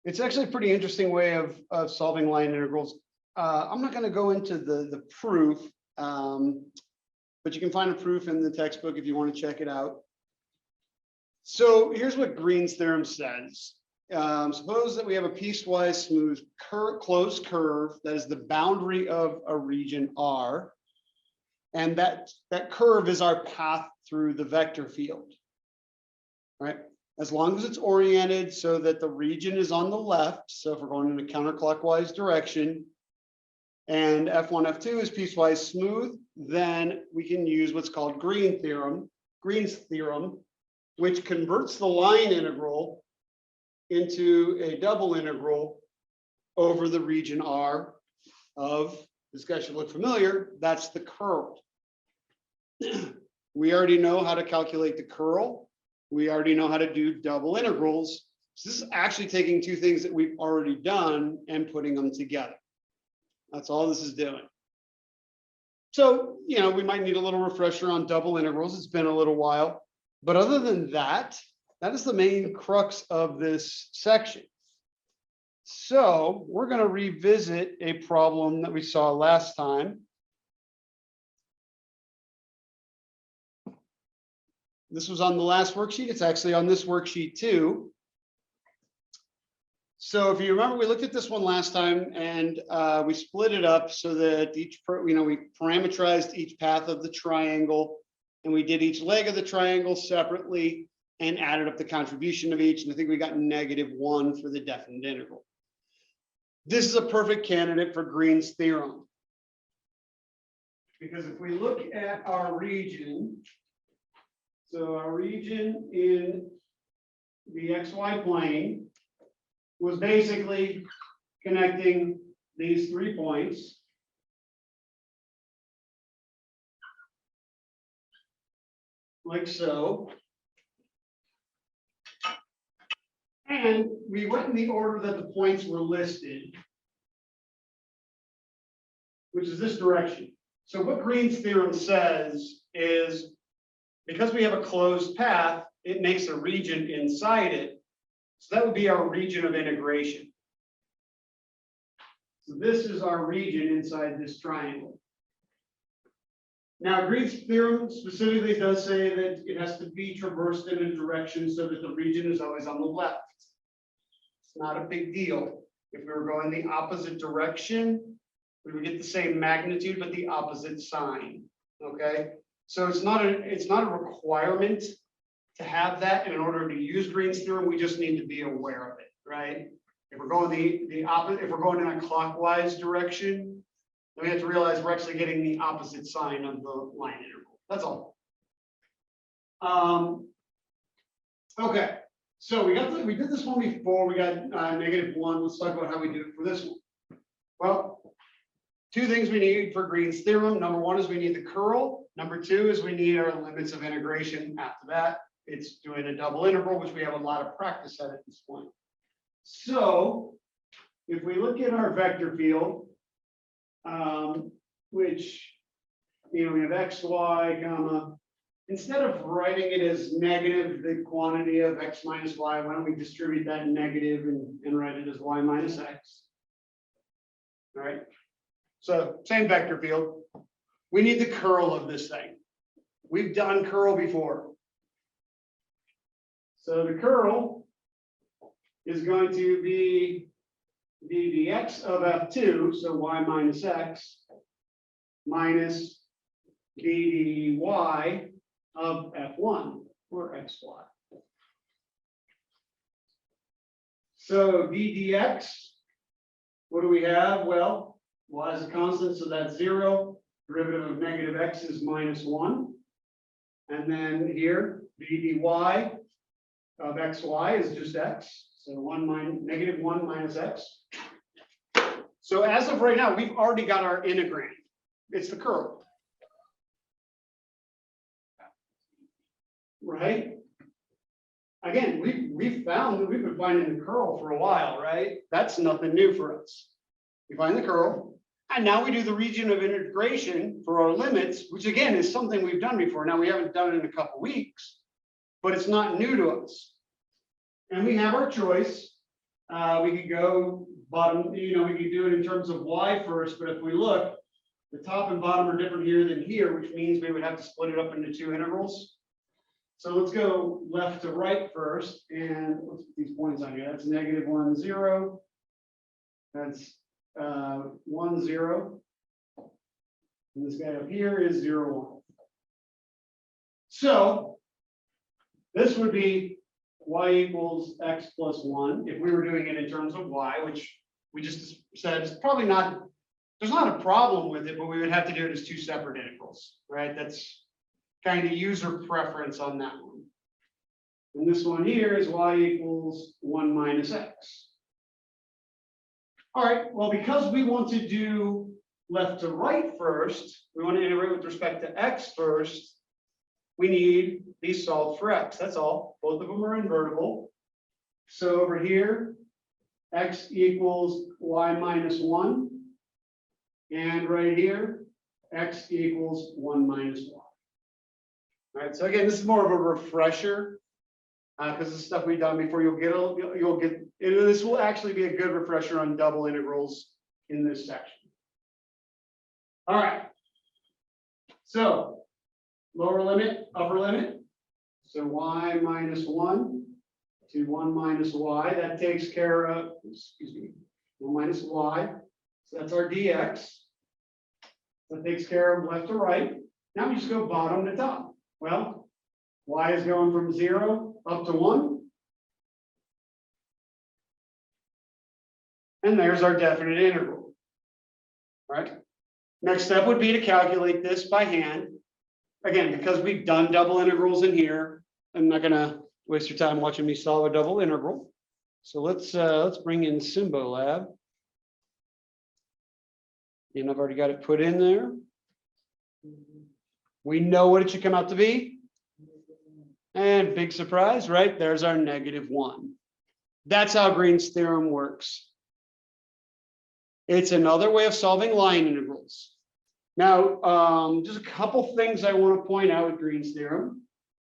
It's actually a pretty interesting way of solving line integrals. I'm not going to go into the proof, but you can find a proof in the textbook if you want to check it out. So here's what Green's theorem says. Suppose that we have a piecewise smooth closed curve that is the boundary of a region R, and that curve is our path through the vector field, right? As long as it's oriented so that the region is on the left, so if we're going in a counterclockwise direction, and F1, F2 is piecewise smooth, then we can use what's called Green's theorem, which converts the line integral into a double integral over the region R of, this guy should look familiar, that's the curl. We already know how to calculate the curl. We already know how to do double integrals. So this is actually taking two things that we've already done and putting them together. That's all this is doing. So, you know, we might need a little refresher on double integrals. It's been a little while. But other than that, that is the main crux of this section. So we're going to revisit a problem that we saw last time. This was on the last worksheet. It's actually on this worksheet too. So if you remember, we looked at this one last time, and we split it up so that we parameterized each path of the triangle, and we did each leg of the triangle separately and added up the contribution of each. And I think we got -1 for the definite integral. This is a perfect candidate for Green's theorem, because if we look at our region, so our region in the XY plane was basically connecting these 3 points. Like so. And we went in the order that the points were listed, which is this direction. So what Green's theorem says is, because we have a closed path, it makes a region inside it. So that would be our region of integration. So this is our region inside this triangle. Now, Green's theorem specifically does say that it has to be traversed in a direction so that the region is always on the left. It's not a big deal. If we were going the opposite direction, we would get the same magnitude, but the opposite sign. Okay, so it's not a requirement to have that, and in order to use Green's theorem, we just need to be aware of it, right? If we're going the opposite, if we're going in a clockwise direction, then we have to realize we're actually getting the opposite sign of the line integral. That's all. Okay, so we did this one before. We got -1. Let's talk about how we do it for this one. Well, two things we need for Green's theorem. Number one is we need the curl. Number two is we need our limits of integration. After that, it's doing a double integral, which we have a lot of practice at this point. So if we look at our vector field, which, you know, we have x, y, comma, instead of writing it as negative, the quantity of x minus y, why don't we distribute that negative and write it as y minus x? All right. So same vector field. We need the curl of this thing. We've done curl before. So the curl is going to be the dx of f2, so y minus x, minus the dy of f1, or xy. So ddx, what do we have? Well, y is a constant, so that's 0. Derivative of negative x is -1. And then here, dy of xy is just x. So -1 minus x. So as of right now, we've already got our integrand. It's the curl. Right? Again, we've been finding the curl for a while, right? That's nothing new for us. We find the curl, and now we do the region of integration for our limits, which again is something we've done before. Now we haven't done it in a couple weeks, but it's not new to us. And we have our choice. we could go bottom, we could do it in terms of y first, but if we look, the top and bottom are different here than here, which means we would have to split it up into two integrals. So let's go left to right first, and let's put these points on here. That's -1, 0. That's 1, 0. And this guy up here is 0, 1. So this would be y equals x plus 1 if we were doing it in terms of y, which we just said is probably not, there's not a problem with it, but we would have to do it as two separate integrals, right? That's kind of user preference on that one. And this one here is y equals 1 minus x. All right, well, because we want to do left to right first, we want to integrate with respect to x first, we need these solved for x. That's all. Both of them are invertible. So over here, x equals y minus 1. And right here, x equals 1 minus y. All right, so again, this is more of a refresher because this is stuff we've done before. You'll get, this will actually be a good refresher on double integrals in this section. All right. So lower limit, upper limit. So y minus 1 to 1 minus y. That takes care of, 1 minus y. So that's our dx. That takes care of left to right. Now we just go bottom to top. Well, y is going from 0 up to 1. And there's our definite integral. All right. Next step would be to calculate this by hand. Again, because we've done double integrals in here, I'm not going to waste your time watching me solve a double integral. So let's bring in Symbolab. And I've already got it put in there. We know what it should come out to be. And big surprise, right? There's our -1. That's how Green's theorem works. It's another way of solving line integrals. Now, just a couple things I want to point out with Green's theorem.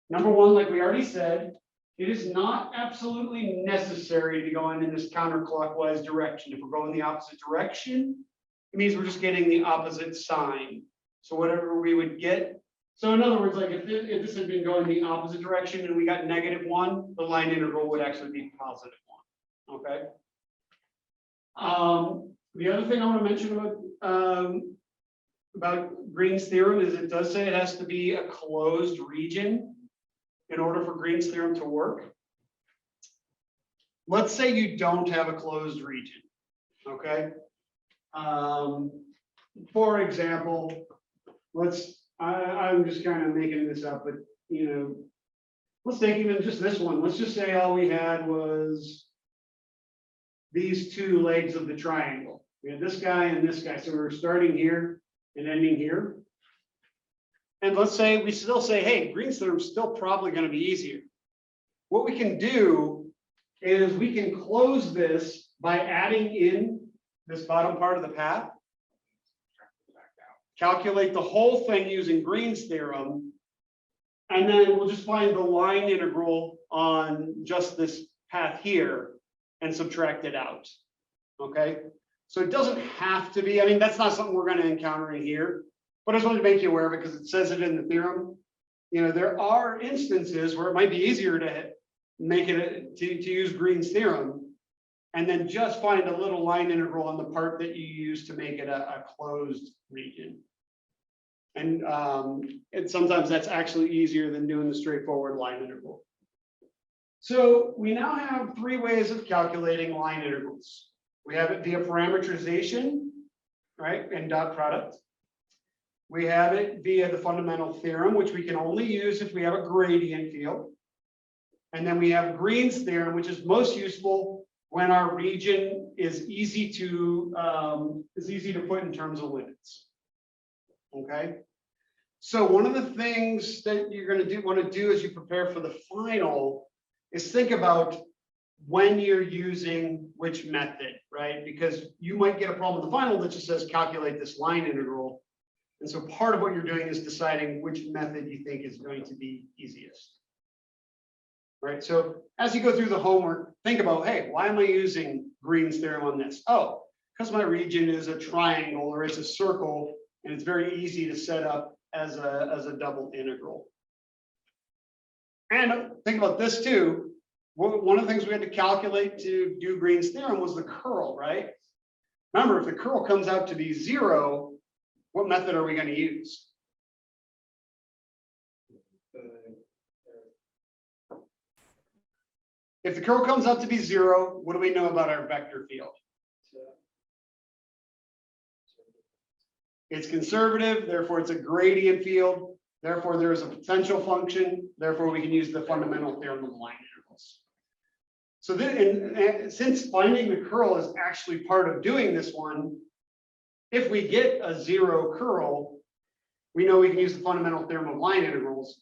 Number one, like we already said, it is not absolutely necessary to go in this counterclockwise direction. If we're going the opposite direction, it means we're just getting the opposite sign. So whatever we would get. So in other words, like if this had been going the opposite direction and we got -1, the line integral would actually be +1. Okay. The other thing I want to mention about Green's theorem is it does say it has to be a closed region in order for Green's theorem to work. Let's say you don't have a closed region. Okay. For example, I'm just kind of making this up, but let's take even just this one. Let's just say all we had was these two legs of the triangle. We had this guy and this guy. So we're starting here and ending here. And let's say we still say, hey, Green's theorem is still probably going to be easier. What we can do is we can close this by adding in this bottom part of the path. Calculate the whole thing using Green's theorem. And then we'll just find the line integral on just this path here and subtract it out. Okay. So it doesn't have to be, I mean, that's not something we're going to encounter in here, but I just wanted to make you aware of it because it says it in the theorem. There are instances where it might be easier to make it to use Green's theorem and then just find a little line integral on the part that you use to make it a closed region. And sometimes that's actually easier than doing the straightforward line integral. So we now have three ways of calculating line integrals. We have it via parameterization, right, and dot product. We have it via the fundamental theorem, which we can only use if we have a gradient field. And then we have Green's theorem, which is most useful when our region is easy to put in terms of limits. Okay. So one of the things that you're going to want to do as you prepare for the final is think about when you're using which method, right? Because you might get a problem with the final that just says calculate this line integral. And so part of what you're doing is deciding which method you think is going to be easiest. right? So as you go through the homework, think about, hey, why am I using Green's theorem on this? Oh, because my region is a triangle or it's a circle, and it's very easy to set up as a double integral. And think about this too. One of the things we had to calculate to do Green's theorem was the curl, right? Remember, if the curl comes out to be 0, what method are we going to use? If the curl comes out to be 0, what do we know about our vector field? It's conservative, therefore it's a gradient field, therefore there is a potential function, therefore we can use the fundamental theorem of line integrals. So then, since finding the curl is actually part of doing this one, if we get a 0 curl, we know we can use the fundamental theorem of line integrals.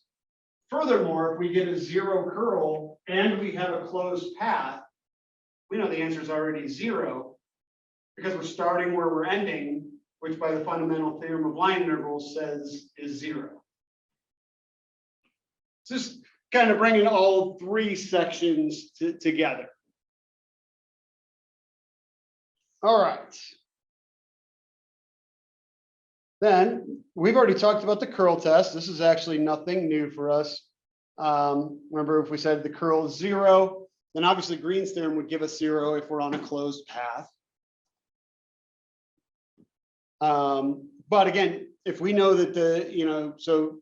Furthermore, if we get a 0 curl and we have a closed path, we know the answer is already 0 because we're starting where we're ending, which by the fundamental theorem of line integrals says is 0. Just kind of bringing all 3 sections together. All right. Then we've already talked about the curl test. This is actually nothing new for us. Remember, if we said the curl is 0, then obviously Green's theorem would give us 0 if we're on a closed path. But again, if we know that so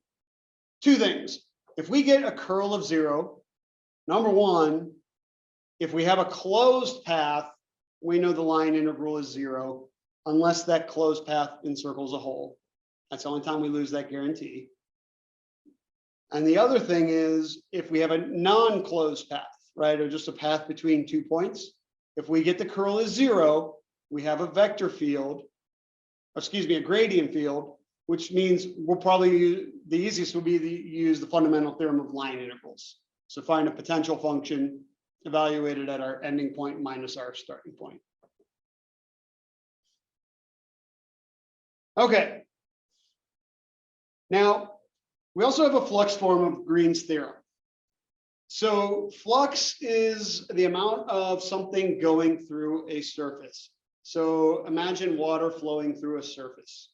2 things. If we get a curl of 0, number one, if we have a closed path, we know the line integral is 0, unless that closed path encircles a hole. That's the only time we lose that guarantee. And the other thing is, if we have a non-closed path, right, or just a path between 2 points, if we get the curl is 0, we have a vector field, excuse me, a gradient field, which means we'll probably use, the easiest will be to use the fundamental theorem of line integrals. So find a potential function evaluated at our ending point minus our starting point. Okay. Now, we also have a flux form of Green's theorem. So flux is the amount of something going through a surface. So imagine water flowing through a surface.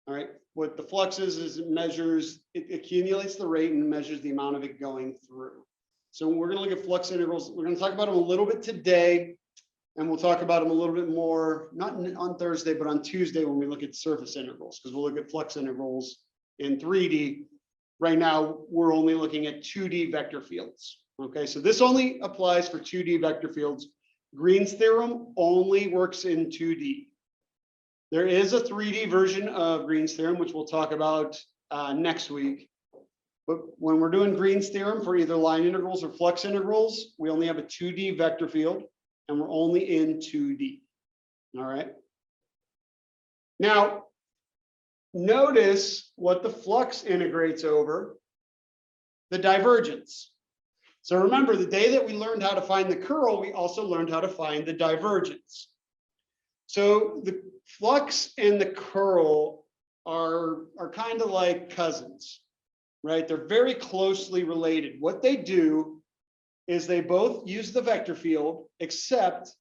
All right. What the flux is it measures, it accumulates the rate and measures the amount of it going through. So we're going to look at flux integrals. We're going to talk about them a little bit today, and we'll talk about them a little bit more, not on Thursday, but on Tuesday when we look at surface integrals, because we'll look at flux integrals in 3D. Right now, we're only looking at 2D vector fields. Okay, so this only applies for 2D vector fields. Green's theorem only works in 2D. There is a 3D version of Green's theorem, which we'll talk about next week. But when we're doing Green's theorem for either line integrals or flux integrals, we only have a 2D vector field, and we're only in 2D. All right. Now, notice what the flux integrates over: the divergence. So remember, the day that we learned how to find the curl, we also learned how to find the divergence. So the flux and the curl are kind of like cousins, right? They're very closely related. What they do is they both use the vector field, except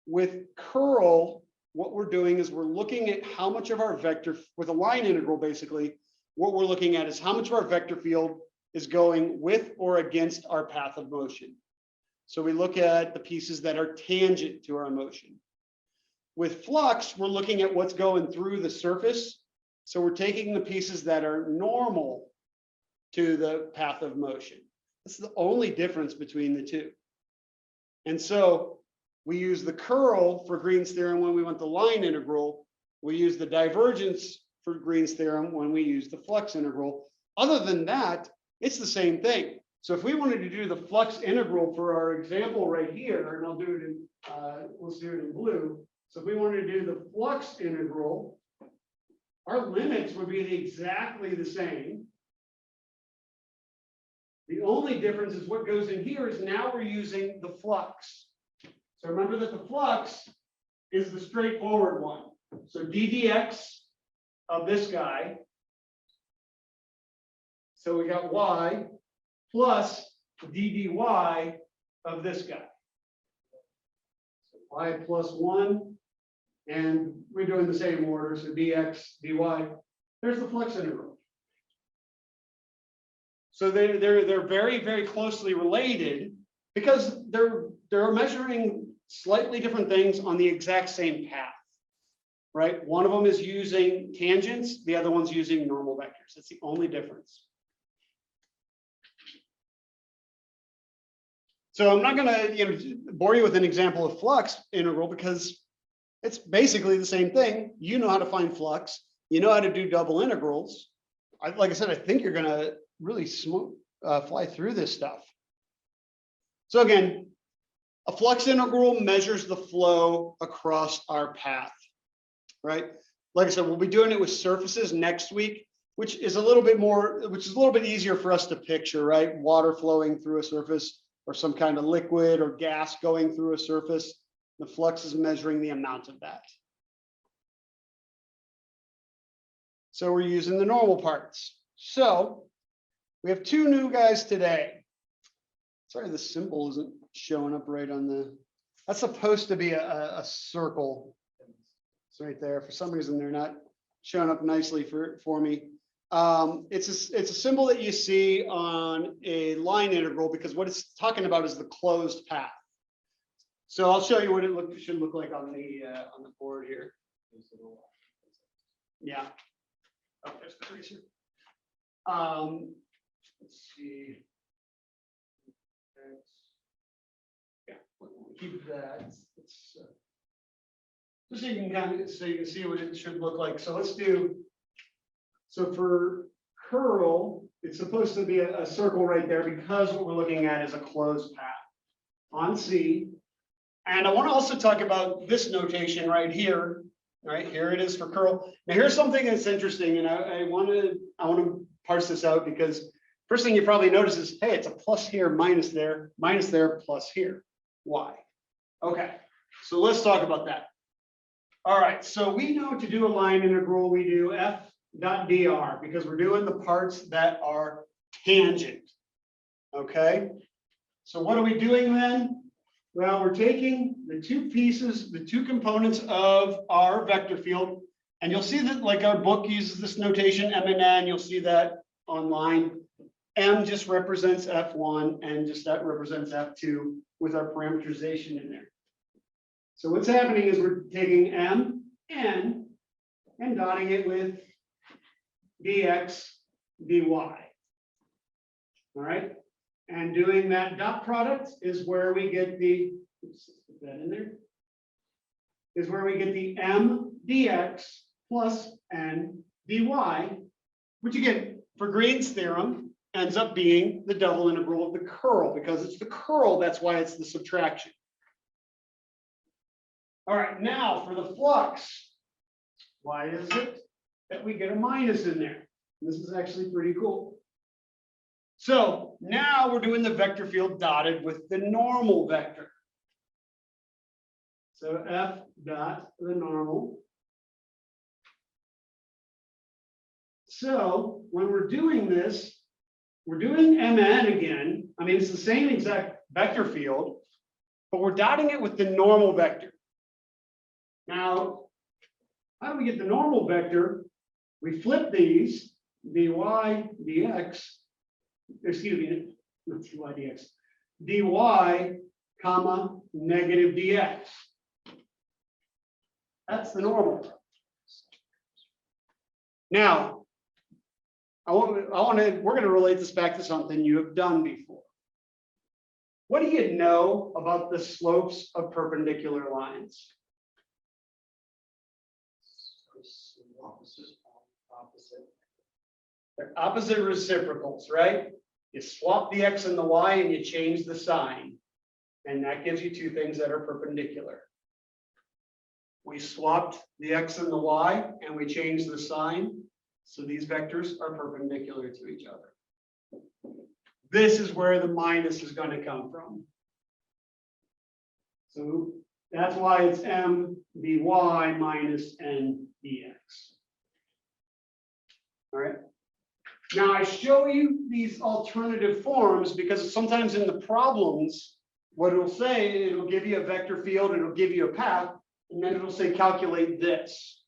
with curl, what we're doing is we're looking at how much of our vector, with a line integral basically, what we're looking at is how much of our vector field is going with or against our path of motion. So we look at the pieces that are tangent to our motion. With flux, we're looking at what's going through the surface. So we're taking the pieces that are normal to the path of motion. This is the only difference between the two. And so we use the curl for Green's theorem when we want the line integral. We use the divergence for Green's theorem when we use the flux integral. Other than that, it's the same thing. So if we wanted to do the flux integral for our example right here, and I'll do it in, let's do it in blue. So if we wanted to do the flux integral, our limits would be exactly the same. The only difference is what goes in here is now we're using the flux. So remember that the flux is the straightforward one. So ddx of this guy. So we got y plus d dy of this guy. So y plus 1, and we're doing the same order, so dx, dy. There's the flux integral. So they're very, very closely related because they're measuring slightly different things on the exact same path, right? One of them is using tangents, the other one's using normal vectors. That's the only difference. So I'm not going to bore you with an example of flux integral because it's basically the same thing. You know how to find flux. You know how to do double integrals. Like I said, I think you're going to really fly through this stuff. So again, a flux integral measures the flow across our path, right? Like I said, we'll be doing it with surfaces next week, which is a little bit easier for us to picture, right? Water flowing through a surface or some kind of liquid or gas going through a surface. The flux is measuring the amount of that. So we're using the normal parts. So we have two new guys today. Sorry, the symbol isn't showing up right on the, that's supposed to be a circle. It's right there. For some reason, they're not showing up nicely for me. It's a symbol that you see on a line integral because what it's talking about is the closed path. So I'll show you what it should look like on the board here. Yeah. Oh, there's the tracer. Let's see. Yeah, we'll keep that. It's, just so you can see what it should look like. So let's do. So for curl, it's supposed to be a circle right there because what we're looking at is a closed path on C. And I want to also talk about this notation right here. Right here it is for curl. Now here's something that's interesting, and I want to parse this out because first thing you probably notice is, hey, it's a plus here, minus there, plus here. Why? Okay, so let's talk about that. All right, so we know to do a line integral, we do f dot dr because we're doing the parts that are tangent. Okay, so what are we doing then? Well, we're taking the two pieces, the two components of our vector field, and you'll see that like our book uses this notation M and N, you'll see that online. M just represents F1 and just that represents F2 with our parameterization in there. So what's happening is we're taking M, N, and dotting it with dx, dy. All right. And doing that dot product is where we get the, oops, put that in there, is where we get the m dx plus n dy, which again, for Green's theorem, ends up being the double integral of the curl, because it's the curl, that's why it's the subtraction. All right, now for the flux, why is it that we get a minus in there? This is actually pretty cool. So now we're doing the vector field dotted with the normal vector. So f dot the normal. So when we're doing this, we're doing mn again. I mean, it's the same exact vector field, but we're dotting it with the normal vector. Now, how do we get the normal vector? We flip these, dy, dx, excuse me, not dy, dx, dy, comma, negative dx. That's the normal. Now, we're going to relate this back to something you have done before. What do you know about the slopes of perpendicular lines? They're opposite reciprocals, right? You swap the x and the y and you change the sign. And that gives you two things that are perpendicular. We swapped the x and the y and we changed the sign. So these vectors are perpendicular to each other. This is where the minus is going to come from. So that's why it's m dy minus n dx. All right. Now I show you these alternative forms because sometimes in the problems, what it'll say, it'll give you a vector field, it'll give you a path, and then it'll say calculate this.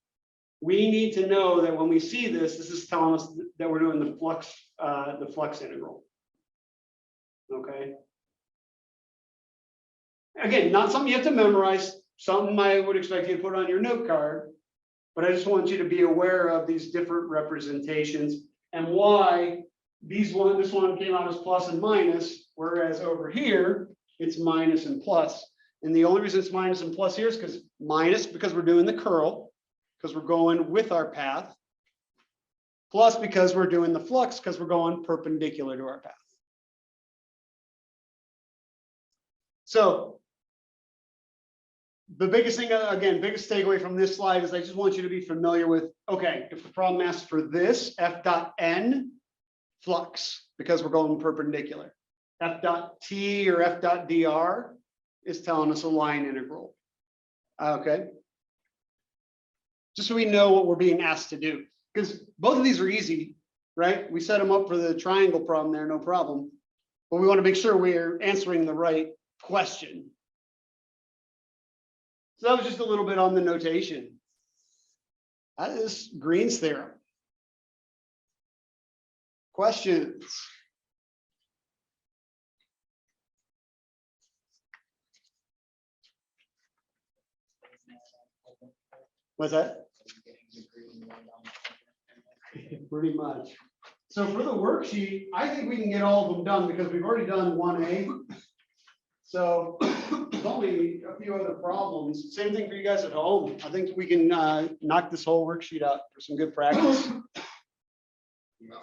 We need to know that when we see this, this is telling us that we're doing the flux integral. Okay. Again, not something you have to memorize, something I would expect you to put on your note card, but I just want you to be aware of these different representations and why this one came out as plus and minus, whereas over here, it's minus and plus. And the only reason it's minus and plus here is because we're doing the curl, because we're going with our path, plus because we're doing the flux, because we're going perpendicular to our path. So the biggest thing, again, biggest takeaway from this slide is I just want you to be familiar with, okay, if the problem asks for this, f dot n, flux, because we're going perpendicular. F dot t or f dot dr is telling us a line integral. Okay. Just so we know what we're being asked to do, because both of these are easy, right? We set them up for the triangle problem there, no problem. But we want to make sure we're answering the right question. So that was just a little bit on the notation. That is Green's theorem. Questions? What's that? Pretty much. So for the worksheet, I think we can get all of them done because we've already done 1A. So there's only a few other problems. Same thing for you guys at home. I think we can knock this whole worksheet out for some good practice. Yeah.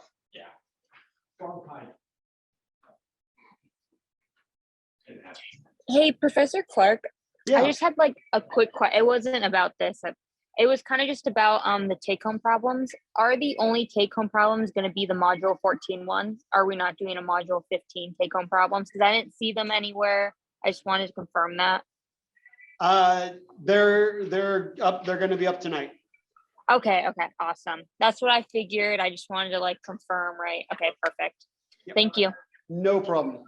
Hey, Professor Clark, Yeah. I just had like a quick question. It wasn't about this. It was kind of just about the take-home problems. Are the only take-home problems going to be the module 14 ones? Are we not doing a module 15 take-home problems? Because I didn't see them anywhere. I just wanted to confirm that. They're up. They're going to be up tonight. Okay, awesome. That's what I figured. I just wanted to like confirm, right? Okay, perfect. Yep. Thank you. No problem.